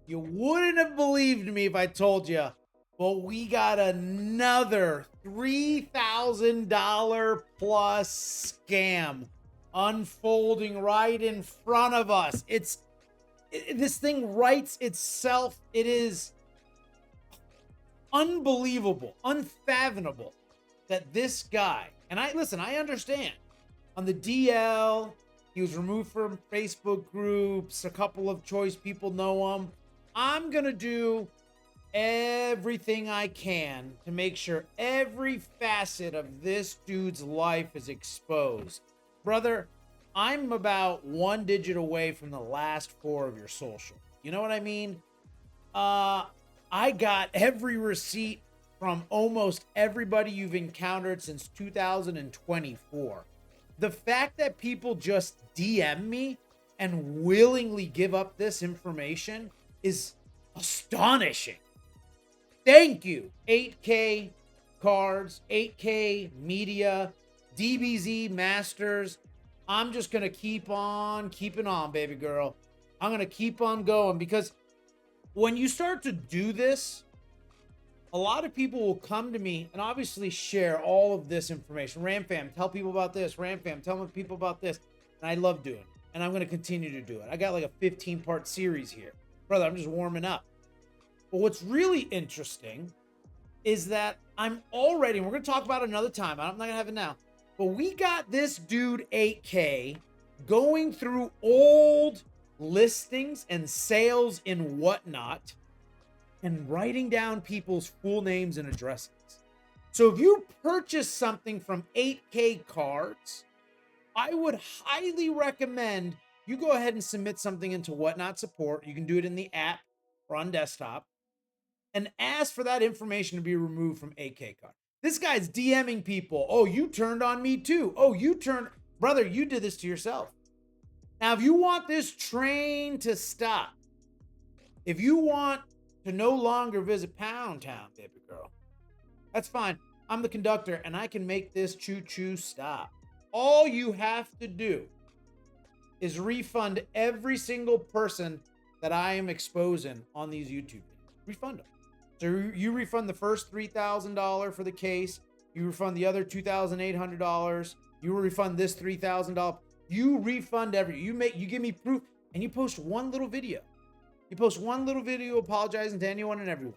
You wouldn't have believed me if I told you, but we got another $3,000 plus scam unfolding right in front of us. This thing writes itself. It is unbelievable, unfathomable that this guy, and I understand on the DL, he was removed from Facebook groups. A couple of choice people know him. I'm going to do everything I can to make sure every facet of this dude's life is exposed. Brother, I'm about one digit away from the last four of your social. You know what I mean? I got every receipt from almost everybody you've encountered since 2024. The fact that people just DM me and willingly give up this information is astonishing. Thank you, 8K Cards, 8K Media, DBZ Masters. I'm just going to keep on keeping on, baby girl. I'm going to keep on going, because when you start to do this, a lot of people will come to me and obviously share all of this information. Ramfam, tell people about this. Ramfam, tell people about this. And I love doing it. And I'm going to continue to do it. I got like a 15-part series here. Brother, I'm just warming up. But what's really interesting is that I'm already, and we're going to talk about it another time. I'm not going to have it now. But we got this dude, 8K, going through old listings and sales and whatnot and writing down people's full names and addresses. So if you purchase something from 8K Cards, I would highly recommend you go ahead and submit something into Whatnot support. You can do it in the app or on desktop and ask for that information to be removed from 8K Cards. This guy's DMing people. Oh, you turned on me too. Oh, brother, you did this to yourself. Now, if you want this train to stop, if you want to no longer visit Pound Town, baby girl, that's fine. I'm the conductor and I can make this choo-choo stop. All you have to do is refund every single person that I am exposing on these YouTube videos. Refund them. So you refund the first $3,000 for the case. You refund the other $2,800. You refund this $3,000. You refund you give me proof, and you post one little video. You post one little video apologizing to anyone and everyone.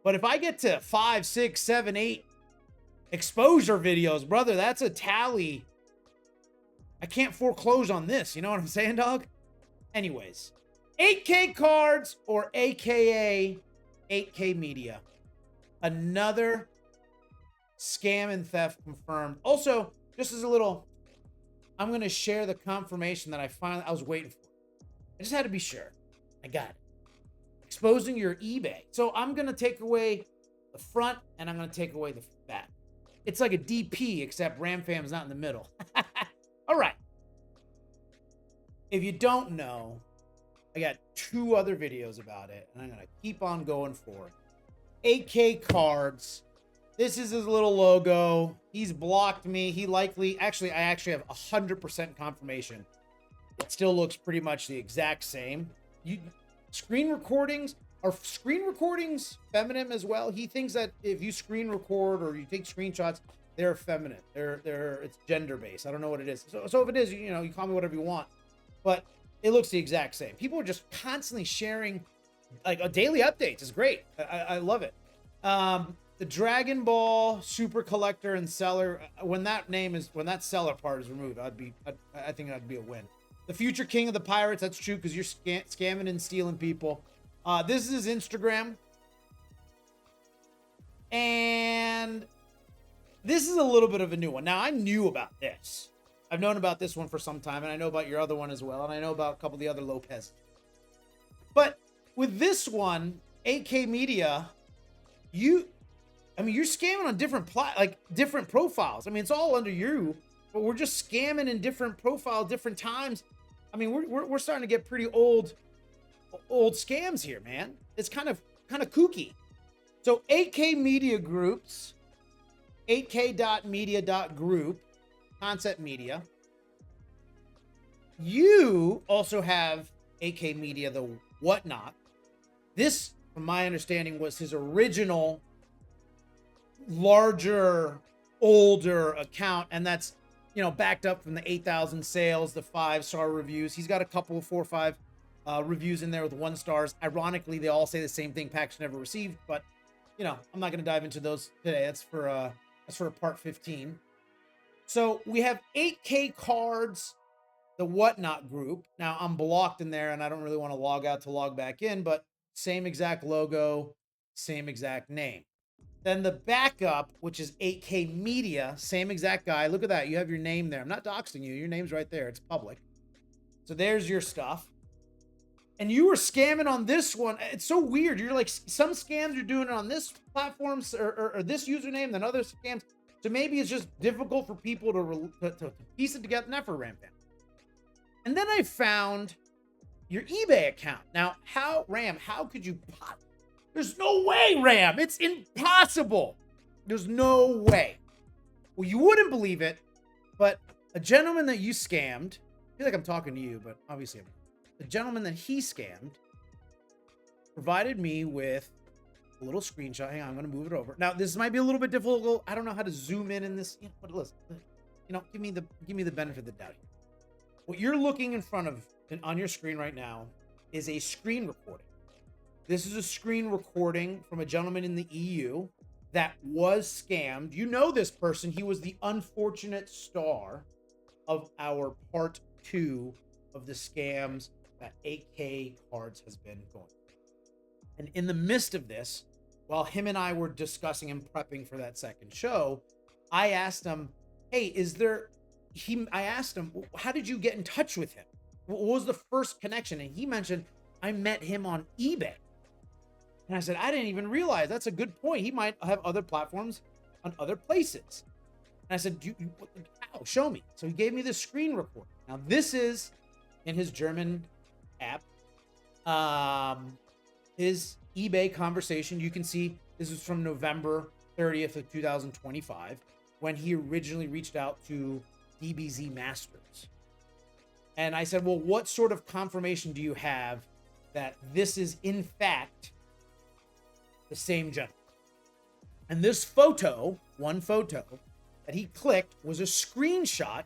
But if I get to 5, 6, 7, 8 exposure videos, brother, that's a tally. I can't foreclose on this. You know what I'm saying, dog? Anyways, 8K Cards, or AKA 8K Media. Another scam and theft confirmed. Also, just as a little, I'm going to share the confirmation that I was waiting for. I just had to be sure. I got it. Exposing your eBay. So I'm going to take away the front and I'm going to take away the back. It's like a DP, except Ramfam's not in the middle. All right. If you don't know, I got 2 other videos about it, and I'm going to keep on going for it. 8K Cards. This is his little logo. He's blocked me. I actually have 100% confirmation. It still looks pretty much the exact same. Screen recordings feminine as well? He thinks that if you screen record or you take screenshots, they're feminine. It's gender based. I don't know what it is. So if it is, you call me whatever you want. But it looks the exact same. People are just constantly sharing like a daily updates. It's great. I love it. The Dragon Ball Super Collector and Seller. When that seller part is removed, I think that'd be a win. The Future King of the Pirates. That's true, because you're scamming and stealing people. This is his Instagram. And this is a little bit of a new one. Now, I knew about this. I've known about this one for some time, and I know about your other one as well, and I know about a couple of the other Lopez. But with this one, 8K Media, you're scamming on different profiles. I mean, it's all under you, but we're just scamming in different profiles, different times. I mean, we're starting to get pretty old scams here, man. It's kind of kooky. So 8K Media Groups, 8k.media.group, Concept Media. You also have 8K Media, the Whatnot. This, from my understanding, was his original larger, older account, and that's, you know, backed up from the 8,000 sales, the 5-star reviews. He's got a couple of 4 or 5 reviews in there with 1 stars. Ironically, they all say the same thing: package never received. But you know, I'm not going to dive into those today. That's for part 15. So we have 8KCards, the whatnot group. Now I'm blocked in there, and I don't really want to log out to log back in. But same exact logo, same exact name. Then the backup, which is 8K Media, same exact guy. Look at that. You have your name there. I'm not doxing you. Your name's right there. It's public. So there's your stuff. And you were scamming on this one. It's so weird. You're like, some scams are doing it on this platform or this username than other scams. So maybe it's just difficult for people to piece it together. Not for Ram Fam. And then I found your eBay account. Now, how could you... There's no way, Ram. It's impossible. There's no way. Well, you wouldn't believe it, but a gentleman that you scammed, I feel like I'm talking to you, but obviously I'm not. The gentleman that he scammed provided me with a little screenshot. Hang on, I'm going to move it over. Now, this might be a little bit difficult. I don't know how to zoom in this. You know, but listen, you know, give me the benefit of the doubt here. What you're looking in front of and on your screen right now is a screen recording. This is a screen recording from a gentleman in the EU that was scammed. You know this person. He was the unfortunate star of our part 2 of the scams that 8KCards has been going. And in the midst of this, while him and I were discussing and prepping for that second show, I asked him, hey, I asked him, how did you get in touch with him? What was the first connection? And he mentioned, I met him on eBay. And I said, I didn't even realize. That's a good point. He might have other platforms on other places. And I said, how? Show me. So he gave me the screen record. Now, this is in his German app. His eBay conversation. You can see this is from November 30th of 2025, when he originally reached out to DBZ Masters. And I said, well, what sort of confirmation do you have that this is, in fact, the same gentleman? And this photo, one photo that he clicked, was a screenshot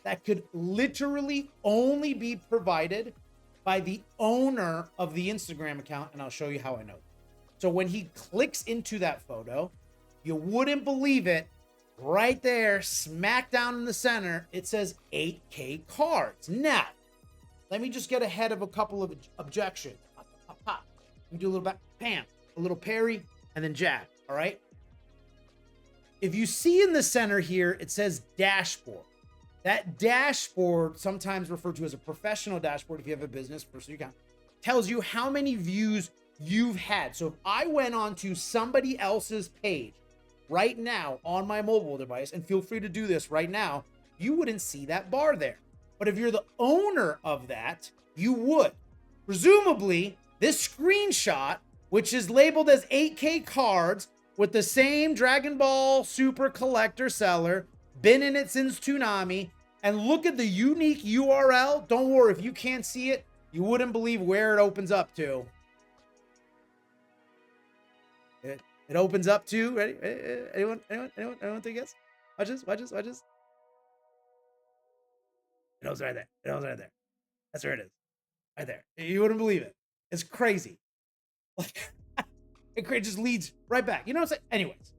that could literally only be provided by the owner of the Instagram account. And I'll show you how I know. So when he clicks into that photo, you wouldn't believe it. Right there, smack down in the center, it says 8KCards. Now, let me just get ahead of a couple of objections. Pop, pop, pop. Let me do a little back, bam, a little parry, and then jab, all right? If you see in the center here, it says dashboard. That dashboard, sometimes referred to as a professional dashboard if you have a business, personal account, tells you how many views you've had. So if I went onto somebody else's page right now on my mobile device, and feel free to do this right now, you wouldn't see that bar there. But if you're the owner of that, you would. Presumably, this screenshot, which is labeled as 8KCards with the same Dragon Ball Super collector seller, been in it since Toonami, and look at the unique URL. Don't worry, if you can't see it, you wouldn't believe where it opens up to. It opens up to, ready? Anyone take a guess? Watch this. It opens right there. That's where it is. Right there. You wouldn't believe it. It's crazy. Like, it just leads right back. You know what I'm saying? Anyways.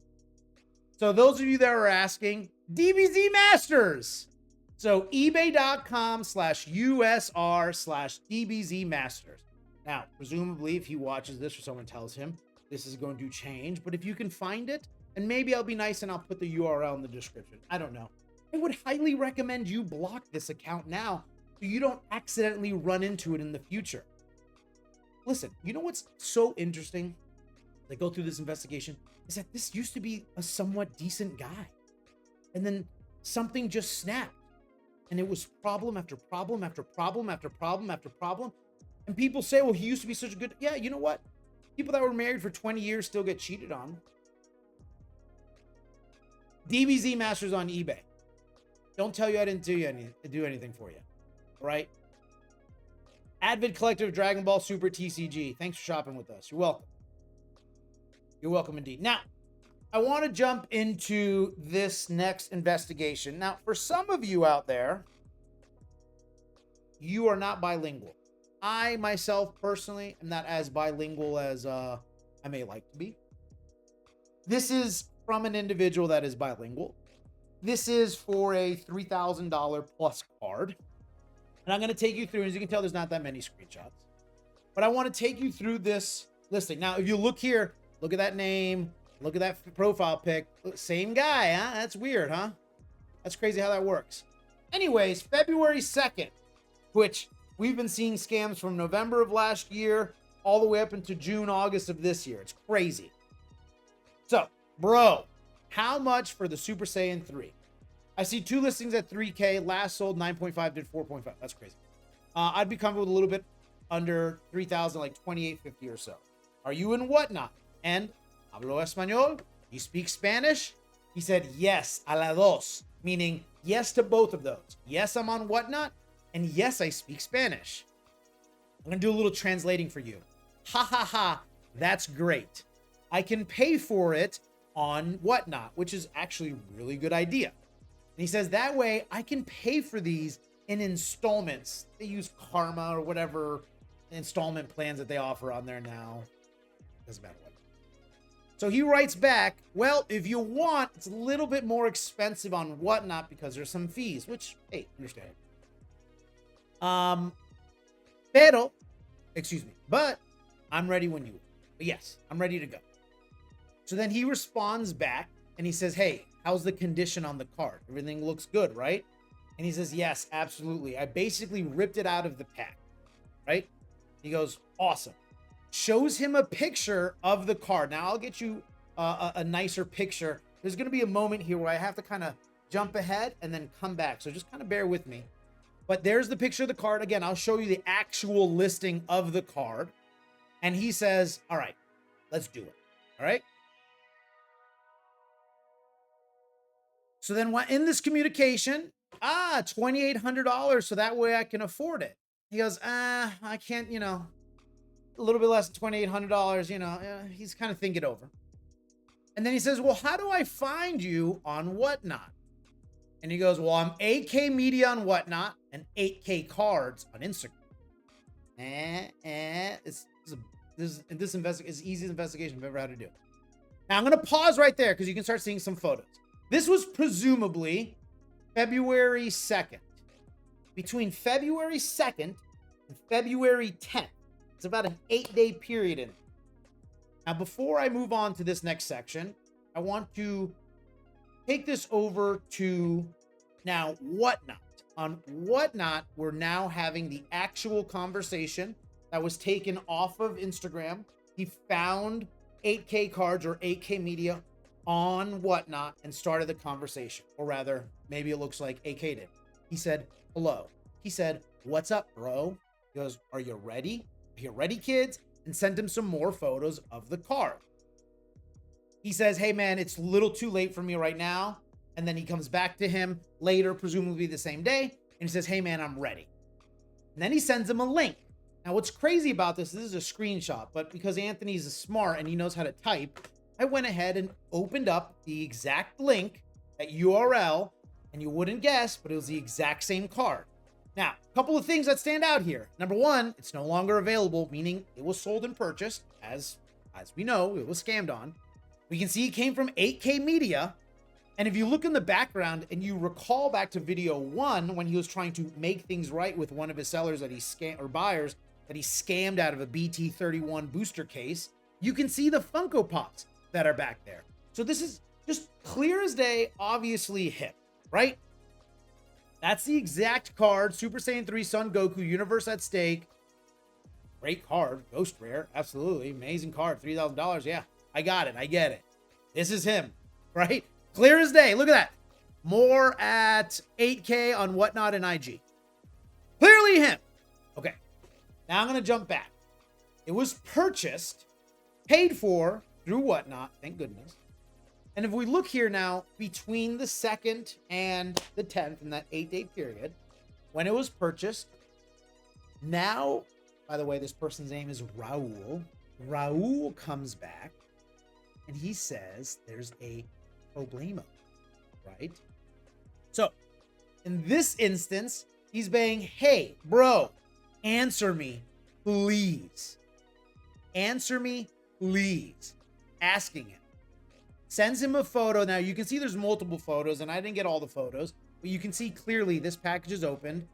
So those of you that are asking, DBZ Masters. So ebay.com/USR/DBZ Masters. Now, presumably, if he watches this or someone tells him, this is going to change. But if you can find it, and maybe I'll be nice and I'll put the URL in the description. I don't know. I would highly recommend you block this account now so you don't accidentally run into it in the future. Listen, you know what's so interesting? They go through this investigation is that this used to be a somewhat decent guy. And then something just snapped. And it was problem after problem after problem after problem after problem. And people say, well, he used to be such a good... Yeah, you know what? People that were married for 20 years still get cheated on. DBZ Masters on eBay. Don't tell you I didn't do anything for you. All right? Avid Collective Dragon Ball Super TCG. Thanks for shopping with us. You're welcome. You're welcome indeed. Now, I want to jump into this next investigation. Now, for some of you out there, you are not bilingual. I, myself, personally, am not as bilingual as I may like to be. This is from an individual that is bilingual. This is for a $3,000 plus card. And I'm going to take you through, as you can tell, there's not that many screenshots. But I want to take you through this listing. Now, if you look here, look at that name, look at that profile pic. Same guy, huh? That's weird, huh? That's crazy how that works. Anyways, February 2nd, which we've been seeing scams from November of last year all the way up into June, August of this year. It's crazy. So, bro, how much for the Super Saiyan 3? I see 2 listings at 3K. Last sold 9.5, did 4.5. That's crazy. I'd be comfortable with a little bit under 3,000, like 28.50 or so. Are you in Whatnot? And hablo español? You speak Spanish? He said yes a la dos, meaning yes to both of those. Yes, I'm on Whatnot, and yes, I speak Spanish. I'm gonna do a little translating for you. Ha ha ha, that's great. I can pay for it on Whatnot, which is actually a really good idea. And he says that way I can pay for these in installments. They use Karma or whatever installment plans that they offer on there now. Doesn't matter what. So he writes back, well, if you want, it's a little bit more expensive on Whatnot because there's some fees, which, hey, understand. But I'm ready when you are. But yes, I'm ready to go. So then he responds back and he says, hey, how's the condition on the card? Everything looks good, right? And he says, yes, absolutely. I basically ripped it out of the pack, right? He goes, awesome. Shows him a picture of the card. Now I'll get you a nicer picture. There's going to be a moment here where I have to kind of jump ahead and then come back. So just kind of bear with me. But there's the picture of the card. Again, I'll show you the actual listing of the card. And he says, all right, let's do it. All right. So then in this communication, $2,800. So that way I can afford it. He goes, I can't, a little bit less than $2,800, he's kind of thinking over. And then he says, well, how do I find you on Whatnot? And he goes, well, I'm 8K Media on Whatnot and 8KCards on Instagram. This is the easiest investigation I've ever had to do. Now I'm going to pause right there because you can start seeing some photos. This was presumably February 2nd. Between February 2nd and February 10th. It's about an 8-day period in. Now, before I move on to this next section, I want to take this over to now Whatnot. On Whatnot, we're now having the actual conversation that was taken off of Instagram. He found 8KCards or 8K Media on Whatnot and started the conversation. Or rather, maybe it looks like AK did. He said, hello. He said, what's up, bro? He goes, are you ready? Are you ready, kids? And sent him some more photos of the card. He says, hey, man, it's a little too late for me right now. And then he comes back to him later, presumably the same day. And he says, hey, man, I'm ready. And then he sends him a link. Now, what's crazy about this is a screenshot, but because Anthony's smart and he knows how to type, I went ahead and opened up the exact link, that URL, and you wouldn't guess, but it was the exact same card. Now, a couple of things that stand out here. Number one, it's no longer available, meaning it was sold and purchased, as we know, it was scammed on. We can see it came from 8K Media. And if you look in the background and you recall back to video 1, when he was trying to make things right with one of his sellers that he scammed, or buyers that he scammed out of a BT31 booster case, you can see the Funko Pops that are back there. So this is just clear as day, obviously hip, right? That's the exact card. Super Saiyan 3 Son Goku, Universe at Stake. Great card. Ghost Rare. Absolutely. Amazing card. $3,000. Yeah, I got it. I get it. This is him, right? Clear as day. Look at that. More at 8K on Whatnot and IG. Clearly him. Okay. Now I'm going to jump back. It was purchased, paid for through Whatnot. Thank goodness. And if we look here now, between the 2nd and the 10th in that 8-day period, when it was purchased, Now, by the way, this person's name is Raul. Raul comes back and he says there's a problema, right? So in this instance, he's saying, hey, bro, answer me, please. Answer me, please. Asking him. Sends him a photo. Now, you can see there's multiple photos, and I didn't get all the photos, but you can see clearly this package is opened.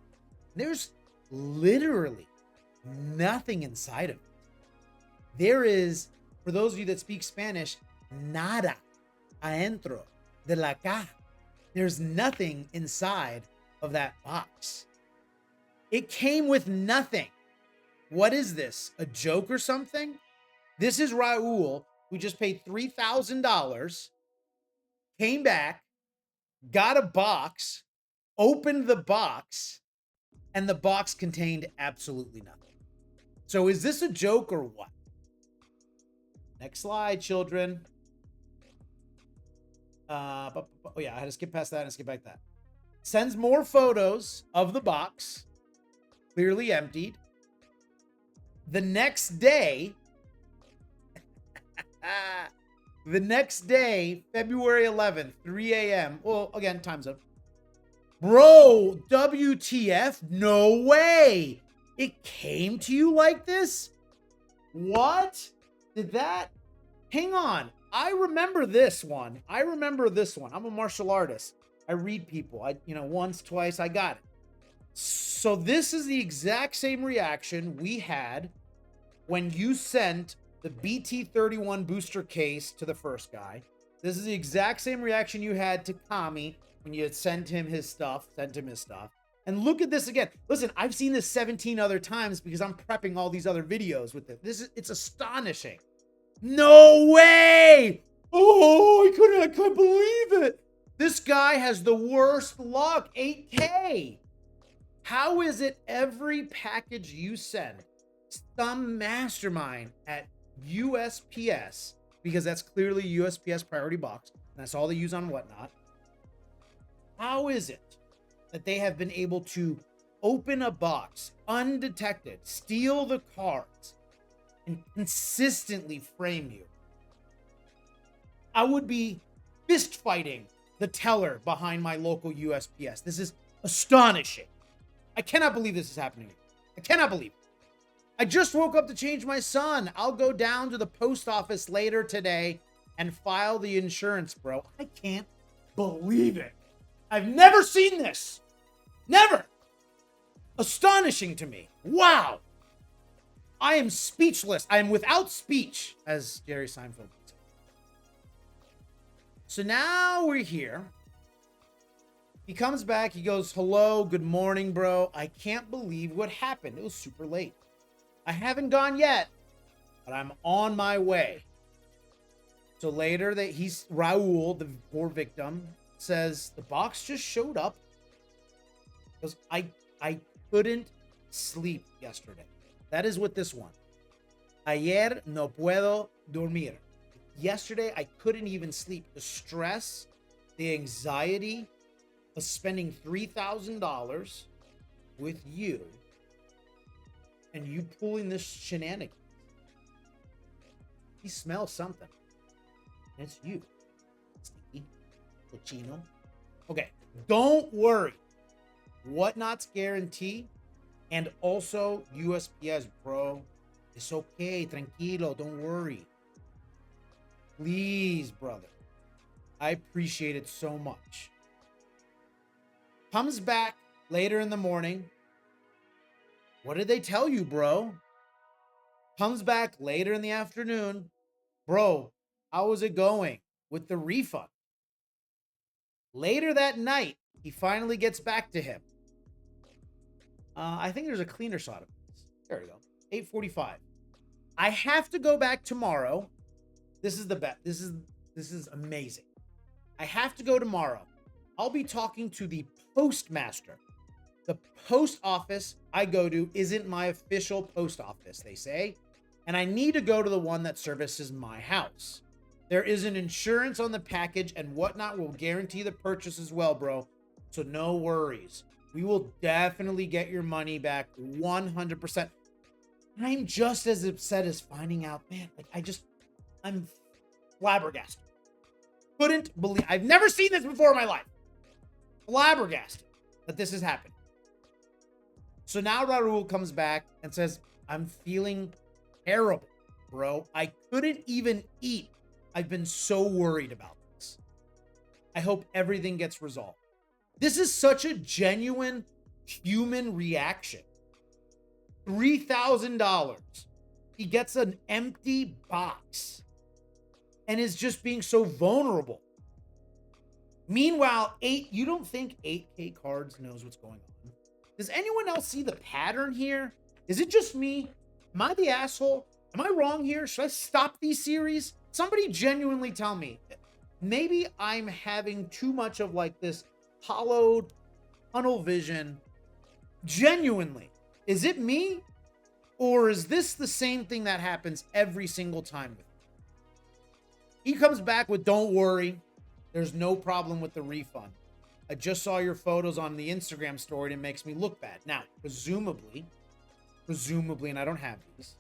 There's literally nothing inside of it. There is, for those of you that speak Spanish, nada adentro de la caja. There's nothing inside of that box. It came with nothing. What is this? A joke or something? This is Raul, who just paid $3,000, came back, got a box, opened the box, and the box contained absolutely nothing. So is this a joke or what? Next slide, children. Oh yeah, I had to skip past that and skip back that. Sends more photos of the box, clearly emptied. The next day, February 11th, 3 a.m. Well, again, time's up. Bro, WTF? No way. It came to you like this? What? Did that? Hang on. I remember this one. I'm a martial artist. I read people. Once, twice, I got it. So this is the exact same reaction we had when you sent the BT31 booster case to the first guy. This is the exact same reaction you had to Kami when you had sent him his stuff. And look at this again. Listen, I've seen this 17 other times because I'm prepping all these other videos with it. It's astonishing. No way! Oh, I couldn't believe it. This guy has the worst luck. 8K. How is it every package you send, some mastermind at USPS, because that's clearly USPS priority box, and that's all they use on Whatnot. How is it that they have been able to open a box undetected, steal the cards, and consistently frame you? I would be fist fighting the teller behind my local USPS. This is astonishing. I cannot believe this is happening. I cannot believe it. I just woke up to change my son. I'll go down to the post office later today and file the insurance, bro. I can't believe it. I've never seen this. Never. Astonishing to me. Wow. I am speechless. I am without speech, as Jerry Seinfeld would say. So now we're here. He comes back. He goes, hello, good morning, bro. I can't believe what happened. It was super late. I haven't gone yet, but I'm on my way. So later, Raul, the poor victim, says the box just showed up because I couldn't sleep yesterday. That is what this one. Ayer no puedo dormir. Yesterday, I couldn't even sleep. The stress, the anxiety of spending $3,000 with you and you pulling this shenanigans. He smells something. And it's you. Sneaky. Cochino. Okay. Don't worry. Whatnot's guarantee and also USPS, bro. It's okay. Tranquilo. Don't worry. Please, brother. I appreciate it so much. Comes back later in the morning. What did they tell you, bro? Comes back later in the afternoon. Bro, how was it going with the refund? Later that night, he finally gets back to him. I think there's a cleaner shot of this. There we go. 8:45. I have to go back tomorrow. This is the best. This is amazing. I have to go tomorrow. I'll be talking to the postmaster. The post office I go to isn't my official post office, they say, and I need to go to the one that services my house. There is an insurance on the package and Whatnot will guarantee the purchase as well, bro. So no worries. We will definitely get your money back 100%. I'm just as upset as finding out, man. Like, I'm flabbergasted. Couldn't believe, I've never seen this before in my life. Flabbergasted that this is happening. So now Raul comes back and says, I'm feeling terrible, bro. I couldn't even eat. I've been so worried about this. I hope everything gets resolved. This is such a genuine human reaction. $3,000. He gets an empty box and is just being so vulnerable. Meanwhile, you don't think 8KCards knows what's going on? Does anyone else see the pattern here? Is it just me? Am I the asshole? Am I wrong here? Should I stop these series? Somebody genuinely tell me. Maybe I'm having too much of like this hollowed tunnel vision. Genuinely. Is it me? Or is this the same thing that happens every single time with me? He comes back with, don't worry. There's no problem with the refund. I just saw your photos on the Instagram story and it makes me look bad. Now, presumably, and I don't have these,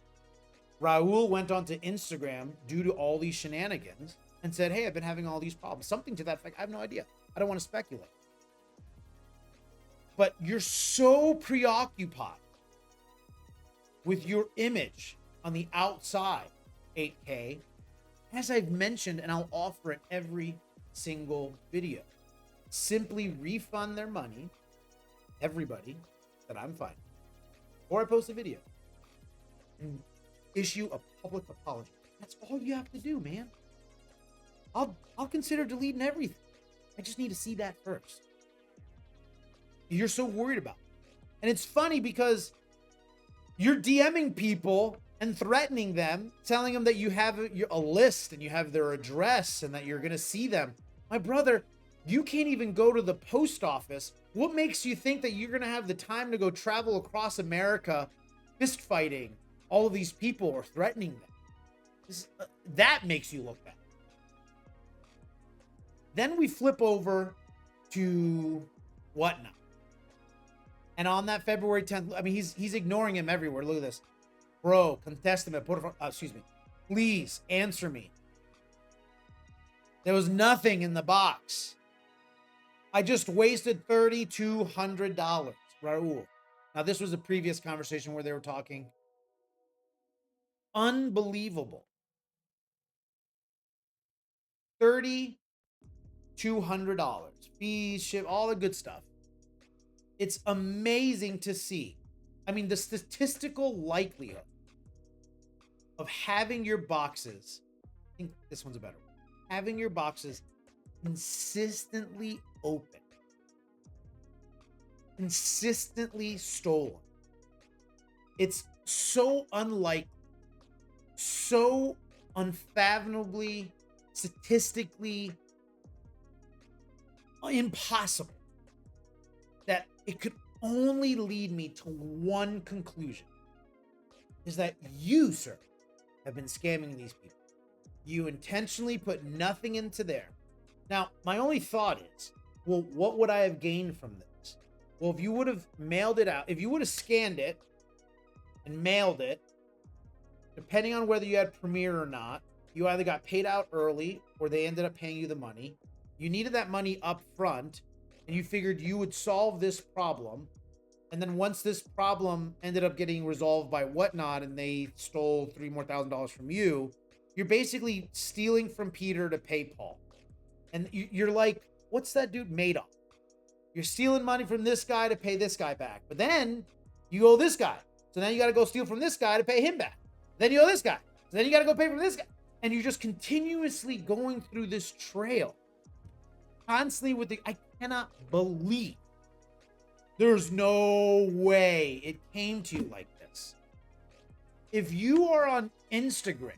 Raul went onto Instagram due to all these shenanigans and said, hey, I've been having all these problems. Something to that effect. I have no idea. I don't want to speculate. But you're so preoccupied with your image on the outside, 8K, as I've mentioned, and I'll offer it every single video. Simply refund their money, everybody that I'm finding, or I post a video and issue a public apology. That's all you have to do, man. I'll consider deleting everything. I just need to see that first. You're so worried about it. And it's funny because you're DMing people and threatening them, telling them that you have a list and you have their address and that you're going to see them. My brother, you can't even go to the post office. What makes you think that you're going to have the time to go travel across America fist fighting all of these people or threatening them? That makes you look bad. Then we flip over to Whatnot. And on that February 10th, I mean, he's ignoring him everywhere. Look at this. Bro, contéstame, por favor. Excuse me. Please answer me. There was nothing in the box. I just wasted $3,200, Raul. Now, this was a previous conversation where they were talking. Unbelievable. $3,200. Fees, ship, all the good stuff. It's amazing to see. I mean, the statistical likelihood of having your boxes, I think this one's a better one, having your boxes consistently open, consistently stolen. It's so unlikely, so unfathomably, statistically impossible that it could only lead me to one conclusion, is that you, sir, have been scamming these people. You intentionally put nothing into there. Now, my only thought is, well, what would I have gained from this? Well, if you would have mailed it out, if you would have scanned it and mailed it, depending on whether you had Premiere or not, you either got paid out early or they ended up paying you the money. You needed that money up front, and you figured you would solve this problem. And then once this problem ended up getting resolved by Whatnot and they stole $3,000 more from you, you're basically stealing from Peter to pay Paul. And you're like, what's that dude made of? You're stealing money from this guy to pay this guy back. But then you owe this guy. So then you got to go steal from this guy to pay him back. Then you owe this guy. So then you got to go pay from this guy. And you're just continuously going through this trail. Constantly with I cannot believe there's no way it came to you like this. If you are on Instagram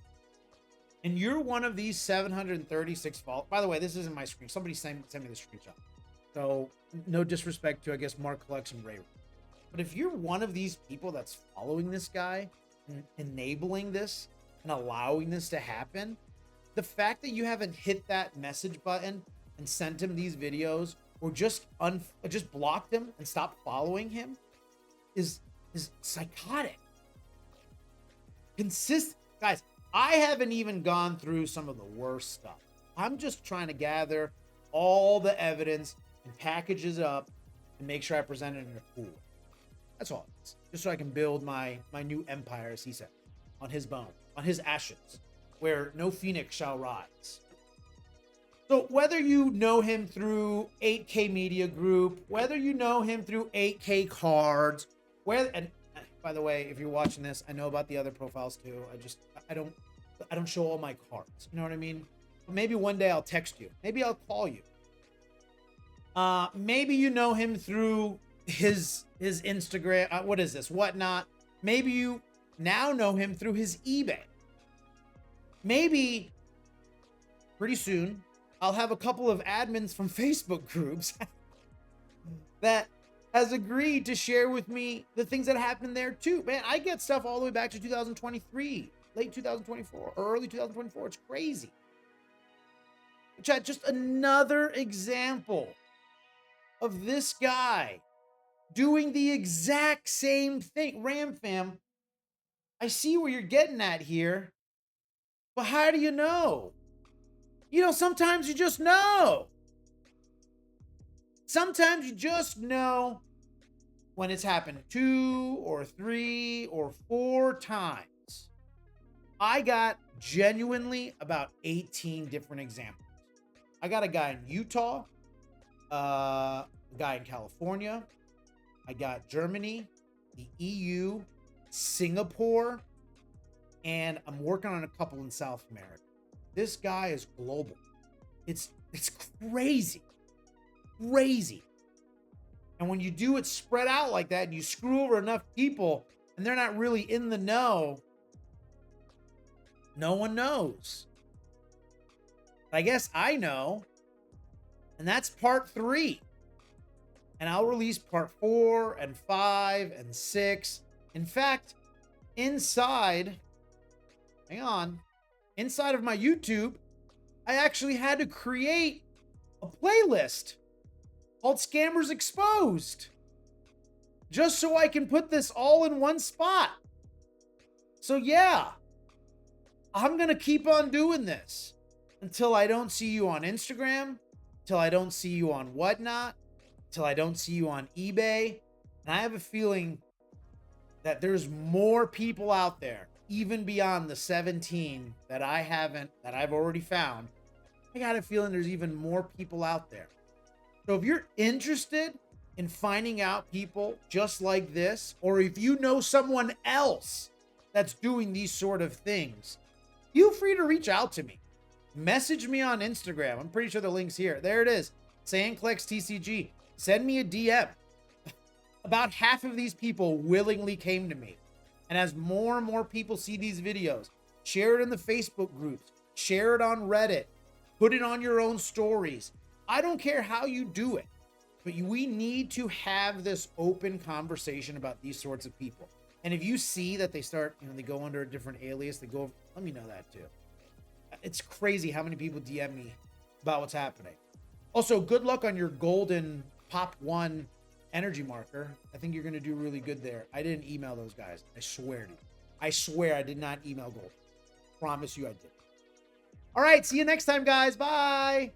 and you're one of these 736 followers, by the way, this isn't my screen. Somebody sent me the screenshot. So no disrespect to, I guess, Mark Collection Ray. But if you're one of these people that's following this guy and enabling this and allowing this to happen, the fact that you haven't hit that message button and sent him these videos or just blocked him and stopped following him is psychotic. Guys, I haven't even gone through some of the worst stuff. I'm just trying to gather all the evidence and package it up and make sure I present it in a cool way. That's all it is. Just so I can build my new empire, as he said, on his bone, on his ashes, where no phoenix shall rise. So whether you know him through 8K Media Group, whether you know him through 8KCards, and by the way, if you're watching this, I know about the other profiles too. I don't show all my cards. You know what I mean? Maybe one day I'll text you. Maybe I'll call you. Maybe you know him through his Instagram. What is this? Whatnot. Maybe you now know him through his eBay. Maybe pretty soon I'll have a couple of admins from Facebook groups that has agreed to share with me the things that happened there too. Man, I get stuff all the way back to 2023, late 2024, or early 2024. It's crazy. Chat, just another example of this guy doing the exact same thing. Ram fam, I see where you're getting at here, but how do you know? You know, sometimes you just know. Sometimes you just know when it's happened 2 or 3 or 4 times. I got genuinely about 18 different examples. I got a guy in Utah, a guy in California, I got Germany, the EU, Singapore, and I'm working on a couple in South America. This guy is global. It's crazy. Crazy. And when you do it spread out like that and you screw over enough people and they're not really in the know, no one knows. But I guess I know. And that's part 3. And I'll release part 4 and 5 and 6. In fact, inside of my YouTube, I actually had to create a playlist called Scammers Exposed, just so I can put this all in one spot. So yeah, I'm going to keep on doing this until I don't see you on Instagram, till I don't see you on Whatnot, till I don't see you on eBay. And I have a feeling that there's more people out there, even beyond the 17 that I've already found. I got a feeling there's even more people out there. So if you're interested in finding out people just like this, or if you know someone else that's doing these sort of things, feel free to reach out to me. Message me on Instagram. I'm pretty sure the link's here. There it is. SandClexTCG. Send me a DM. About half of these people willingly came to me. And as more and more people see these videos, share it in the Facebook groups, share it on Reddit, put it on your own stories. I don't care how you do it, but we need to have this open conversation about these sorts of people. And if you see that they start, they go under a different alias, let me know that too. It's crazy how many people DM me about what's happening. Also, good luck on your golden Pop 1 energy marker. I think you're going to do really good there. I didn't email those guys. I swear to you. I swear I did not email gold. Promise you I did. All right. See you next time, guys. Bye.